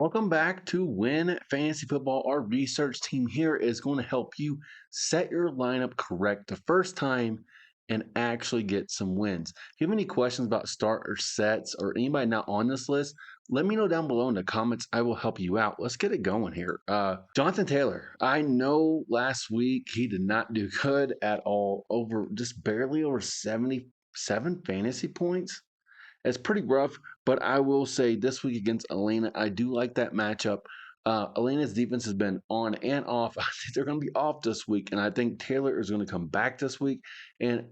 Welcome back to Win Fantasy Football. Our research team here is going to help you set your lineup correct the first time and actually get some wins. If you have any questions about starter sets or anybody not on this list, let me know down below in the comments. I will help you out. Let's get it going here. Jonathan Taylor, I know last week he did not do good at all, over just barely over 77 fantasy points. It's pretty rough, but I will say this week against Atlanta, I do like that matchup. Atlanta's defense has been on and off. I think they're going to be off this week, and I think Taylor is going to come back this week. And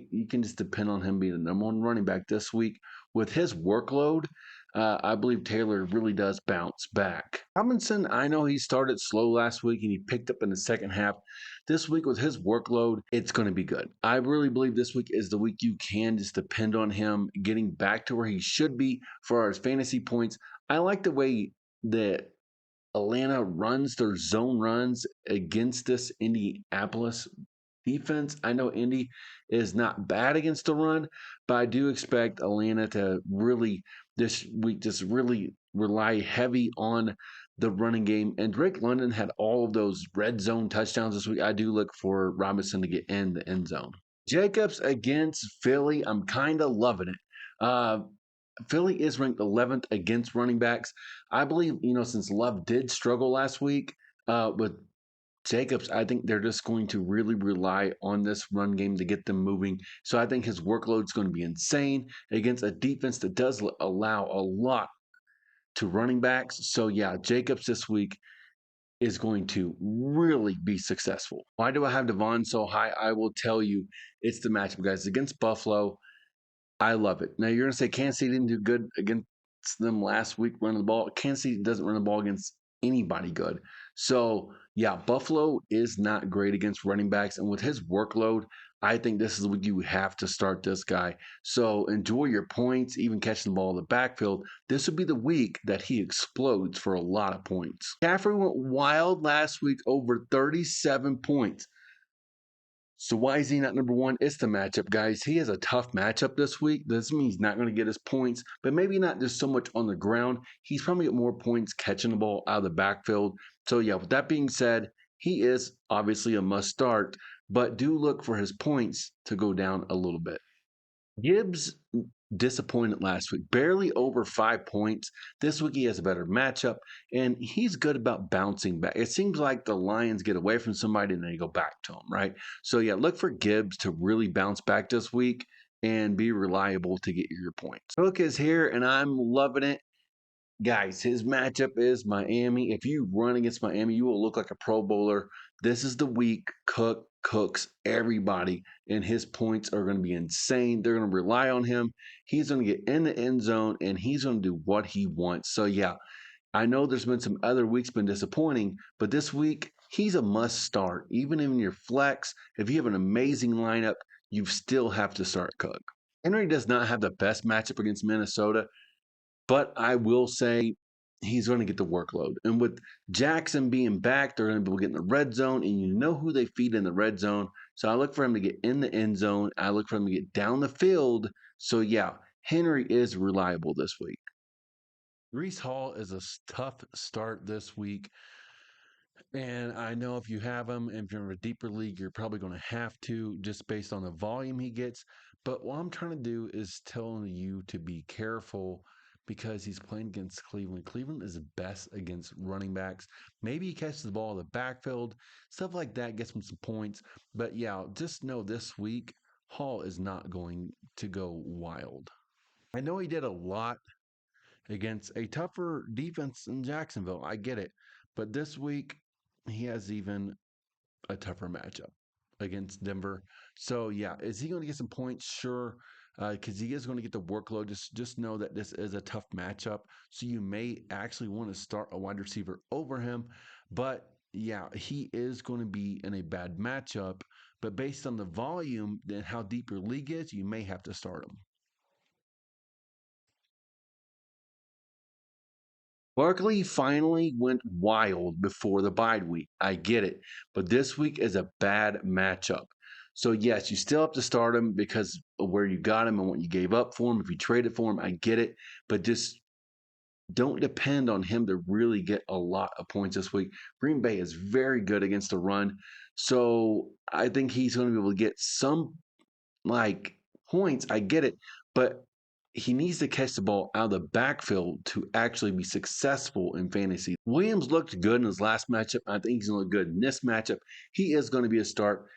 you can just depend on him being the number one running back this week with his workload. I believe Taylor really does bounce back. Robinson, I know he started slow last week and he picked up in the second half. This week with his workload, it's going to be good. I really believe this week is the week you can just depend on him getting back to where he should be for our fantasy points. I like the way that Atlanta runs their zone runs against this Indianapolis defense. I know Indy is not bad against the run, but I do expect Atlanta to really this week just really rely heavy on the running game. And Drake London had all of those red zone touchdowns this week. I do look for Robinson to get in the end zone. Jacobs against Philly. I'm kind of loving it. Uh, Philly is ranked 11th against running backs. I believe, since Love did struggle last week with Jacobs, I think they're just going to really rely on this run game to get them moving. So I think his workload is going to be insane against a defense that does allow a lot to running backs. So yeah, Jacobs this week is going to really be successful. Why do I have Devon so high? I will tell you, it's the matchup, guys. Against Buffalo, I love it. Now you're going to say Kansas City didn't do good against them last week running the ball. Kansas City doesn't run the ball against anybody good. So yeah, Buffalo is not great against running backs, and with his workload, I think this is what you have to start this guy. So enjoy your points, even catching the ball in the backfield. This would be the week that he explodes for a lot of points. Caffrey went wild last week, over 37 points. So why is he not number one? It's the matchup, guys. He has a tough matchup this week. Doesn't mean he's not going to get his points, but maybe not just so much on the ground. He's probably get more points catching the ball out of the backfield. So yeah, with that being said, he is obviously a must start, but do look for his points to go down a little bit. Gibbs disappointed last week, barely over 5 points. This week he has a better matchup, and he's good about bouncing back. It seems like the Lions get away from somebody and then they go back to him, right? So yeah, look for Gibbs to really bounce back this week and be reliable to get your points. Cook is here, and I'm loving it. Guys, his matchup is Miami. If you run against Miami, you will look like a Pro Bowler. This is the week Cook cooks everybody, and his points are going to be insane. They're going to rely on him. He's going to get in the end zone, and he's going to do what he wants. So, yeah, I know there's been some other weeks been disappointing, but this week, he's a must start. Even in your flex, if you have an amazing lineup, you still have to start Cook. Henry does not have the best matchup against Minnesota. But I will say he's going to get the workload. And with Jackson being back, they're going to be getting the red zone, and you know who they feed in the red zone. So I look for him to get in the end zone. I look for him to get down the field. So yeah, Henry is reliable this week. Reese Hall is a tough start this week. And I know if you have him, if you're in a deeper league, you're probably going to have to just based on the volume he gets. But what I'm trying to do is telling you to be careful because he's playing against Cleveland. Cleveland is best against running backs. Maybe he catches the ball in the backfield, stuff like that gets him some points. But yeah, just know this week, Hall is not going to go wild. I know he did a lot against a tougher defense in Jacksonville. I get it. But this week, he has even a tougher matchup against Denver. So, yeah, is he going to get some points? Sure. Because he is going to get the workload. Just know that this is a tough matchup. So you may actually want to start a wide receiver over him. But yeah, he is going to be in a bad matchup. But based on the volume and how deep your league is, you may have to start him. Barkley finally went wild before the bye week. I get it. But this week is a bad matchup. So, yes, you still have to start him because of where you got him and what you gave up for him. If you traded for him, I get it. But just don't depend on him to really get a lot of points this week. Green Bay is very good against the run. So I think he's going to be able to get some like points. I get it, but he needs to catch the ball out of the backfield to actually be successful in fantasy. Williams looked good in his last matchup. I think he's going to look good in this matchup. He is going to be a start.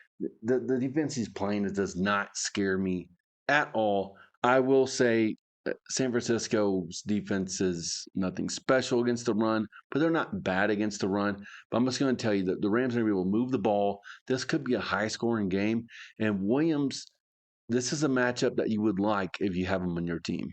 The defense he's playing does not scare me at all. I will say San Francisco's defense is nothing special against the run, but they're not bad against the run. But I'm just going to tell you that the Rams are going to be able to move the ball. This could be a high scoring game. And Williams, this is a matchup that you would like if you have him on your team.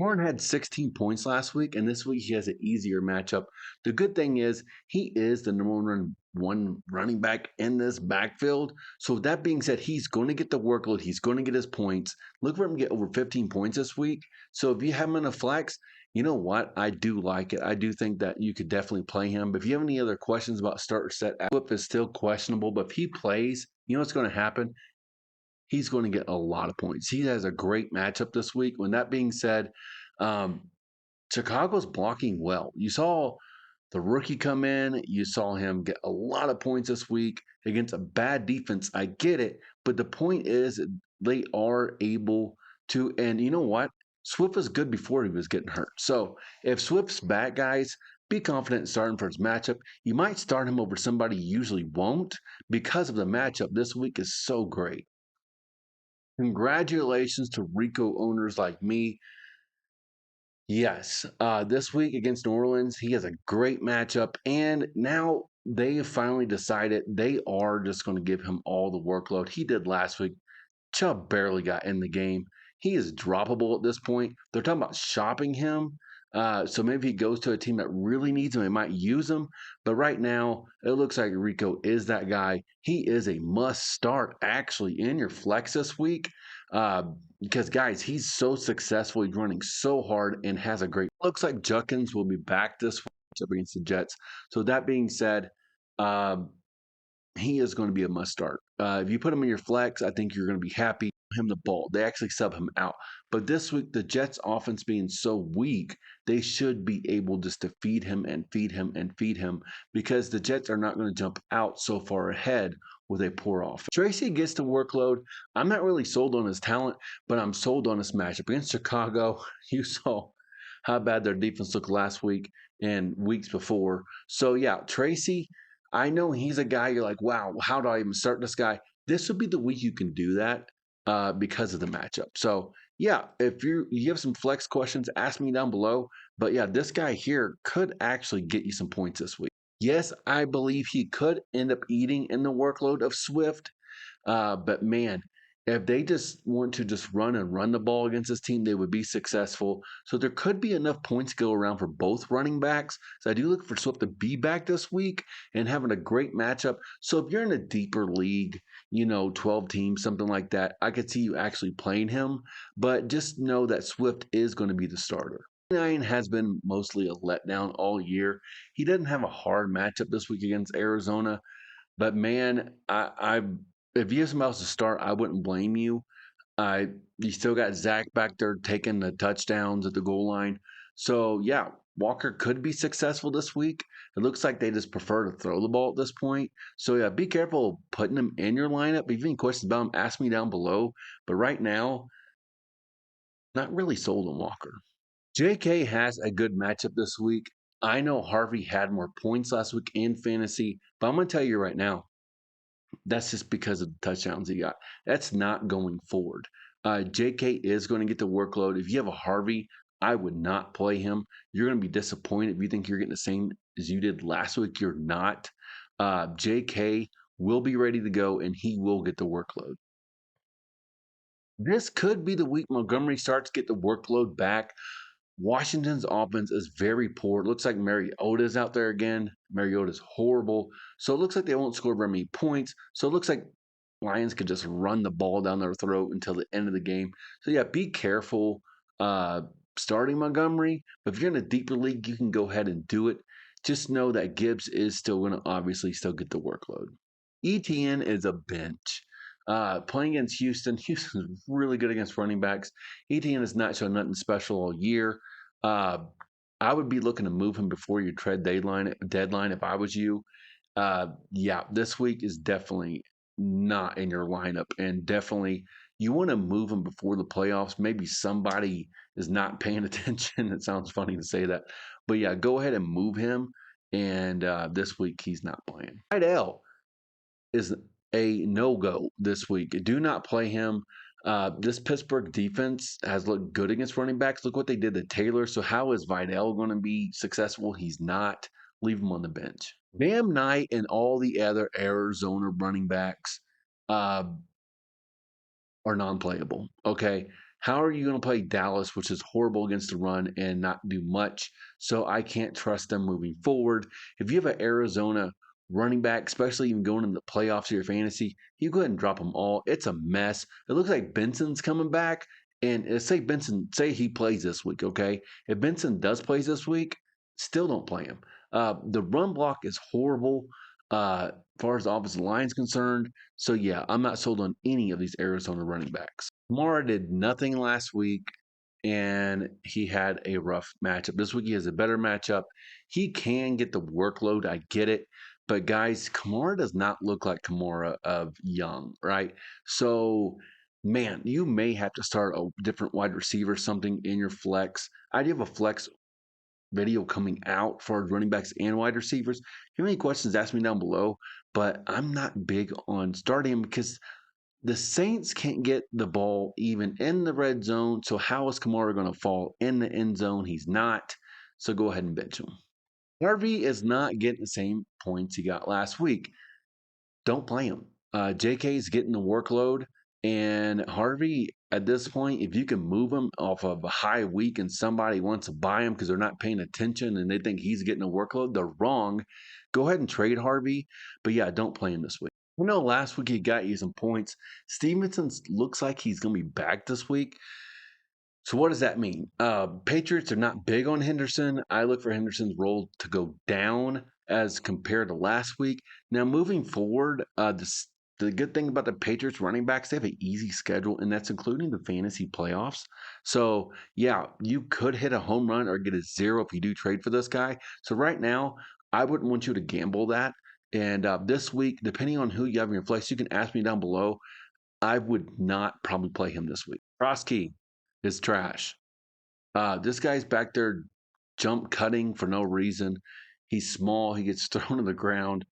Horn had 16 points last week, and this week he has an easier matchup. The good thing is he is the number one running back in this backfield. So with that being said, he's going to get the workload. He's going to get his points. Look for him to get over 15 points this week. So if you have him in a flex, you know what? I do like it. I do think that you could definitely play him. But if you have any other questions about start or set, Flip is still questionable. But if he plays, you know what's going to happen? He's going to get a lot of points. He has a great matchup this week. When that being said, um, Chicago's blocking well. You saw the rookie come in. You saw him get a lot of points this week against a bad defense. I get it, but the point is they are able to. And you know what? Swift was good before he was getting hurt. So if Swift's back, guys, be confident in starting for his matchup. You might start him over somebody you usually won't because of the matchup this week is so great. Congratulations to Rico owners like me. Yes, this week against New Orleans, he has a great matchup, and now they have finally decided they are just going to give him all the workload he did last week. Chubb barely got in the game. He is droppable at this point. They're talking about shopping him. So maybe he goes to a team that really needs him. They might use him. But right now, it looks like Rico is that guy. He is a must start actually in your flex this week. Uh, because guys, he's so successful. He's running so hard and has a great. Looks like Judkins will be back this week against the Jets. So that being said, um, he is going to be a must start. If you put him in your flex, I think you're going to be happy. Him the ball. They actually sub him out. But this week, the Jets' offense being so weak, they should be able just to feed him and feed him and feed him because the Jets are not going to jump out so far ahead with a poor offense. Tracy gets the workload. I'm not really sold on his talent, but I'm sold on his matchup against Chicago. You saw how bad their defense looked last week and weeks before. So yeah, Tracy, I know he's a guy you're like, wow, how do I even start this guy? This would be the week you can do that because of the matchup. So yeah, if you have some flex questions, ask me down below. But yeah, this guy here could actually get you some points this week. Yes, I believe he could end up eating in the workload of Swift. But man, if they just want to just run the ball against this team, they would be successful. So there could be enough points to go around for both running backs. So I do look for Swift to be back this week and having a great matchup. So if you're in a deeper league, 12 teams, something like that, I could see you actually playing him. But just know that Swift is going to be the starter. Nine has been mostly a letdown all year. He doesn't have a hard matchup this week against Arizona. But man, I if you have somebody else to start, I wouldn't blame you. You still got Zach back there taking the touchdowns at the goal line. So yeah, Walker could be successful this week. It looks like they just prefer to throw the ball at this point. So yeah, be careful putting him in your lineup. If you have any questions about him, ask me down below. But right now, not really sold on Walker. JK has a good matchup this week. I know Harvey had more points last week in fantasy, but I'm going to tell you right now, that's just because of the touchdowns he got. That's not going forward. JK is going to get the workload. If you have a Harvey, I would not play him. You're going to be disappointed if you think you're getting the same as you did last week. You're not. JK will be ready to go, and he will get the workload. This could be the week Montgomery starts to get the workload back. Washington's offense is very poor. It looks like Mariota's out there again. Mariota's horrible. So it looks like they won't score very many points. So it looks like Lions could just run the ball down their throat until the end of the game. So yeah, be careful starting Montgomery. But if you're in a deeper league, you can go ahead and do it. Just know that Gibbs is still going to obviously still get the workload. ETN is a bench. Playing against Houston, Houston's really good against running backs. ETN has not shown nothing special all year. Uh, I would be looking to move him before your trade deadline if I was you. Yeah, this week is definitely not in your lineup, and definitely you want to move him before the playoffs. Maybe somebody is not paying attention. It sounds funny to say that, but yeah, go ahead and move him. And this week he's not playing. Idell is a no go this week. Do not play him. This Pittsburgh defense has looked good against running backs. Look what they did to Taylor. So how is Vidal going to be successful? He's not. Leave him on the bench. Bam Knight and all the other Arizona running backs uh, are non-playable. Okay, how are you going to play Dallas, which is horrible against the run, and not do much? So I can't trust them moving forward. If you have an Arizona running back, especially even going in the playoffs of your fantasy, you go ahead and drop them all. It's a mess. It looks like Benson's coming back, and say he plays this week. Okay, if Benson does plays this week, still don't play him. The run block is horrible. As far as the offensive line is concerned, so yeah, I'm not sold on any of these Arizona running backs. Kamara did nothing last week, and he had a rough matchup. This week he has a better matchup. He can get the workload. I get it. But guys, Kamara does not look like Kamara of young, right? So, man, you may have to start a different wide receiver, something in your flex. I do have a flex video coming out for running backs and wide receivers. If you have any questions, ask me down below. But I'm not big on starting him because the Saints can't get the ball even in the red zone. So how is Kamara going to fall in the end zone? He's not. So go ahead and bench him. Harvey is not getting the same points he got last week. Don't play him. JK is getting the workload, and Harvey at this point, if you can move him off of a high week and somebody wants to buy him because they're not paying attention and they think he's getting a workload, they're wrong. Go ahead and trade Harvey, but yeah, don't play him this week. I know last week he got you some points. Stevenson looks like he's going to be back this week. So what does that mean? Patriots are not big on Henderson. I look for Henderson's role to go down as compared to last week. Now moving forward, the good thing about the Patriots running backs, they have an easy schedule, and that's including the fantasy playoffs. So yeah, you could hit a home run or get a zero if you do trade for this guy. So right now, I wouldn't want you to gamble that. And this week, depending on who you have in your flex, you can ask me down below. I would not probably play him this week. Krosky is trash. This guy's back there jump cutting for no reason. He's small. He gets thrown to the ground.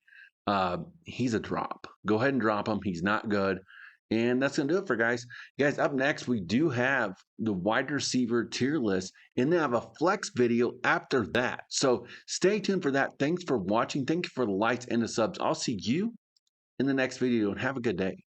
He's a drop. Go ahead and drop him. He's not good. And that's going to do it for guys. Guys, up next, we do have the wide receiver tier list, and then I have a flex video after that. So stay tuned for that. Thanks for watching. Thank you for the likes and the subs. I'll see you in the next video, and have a good day.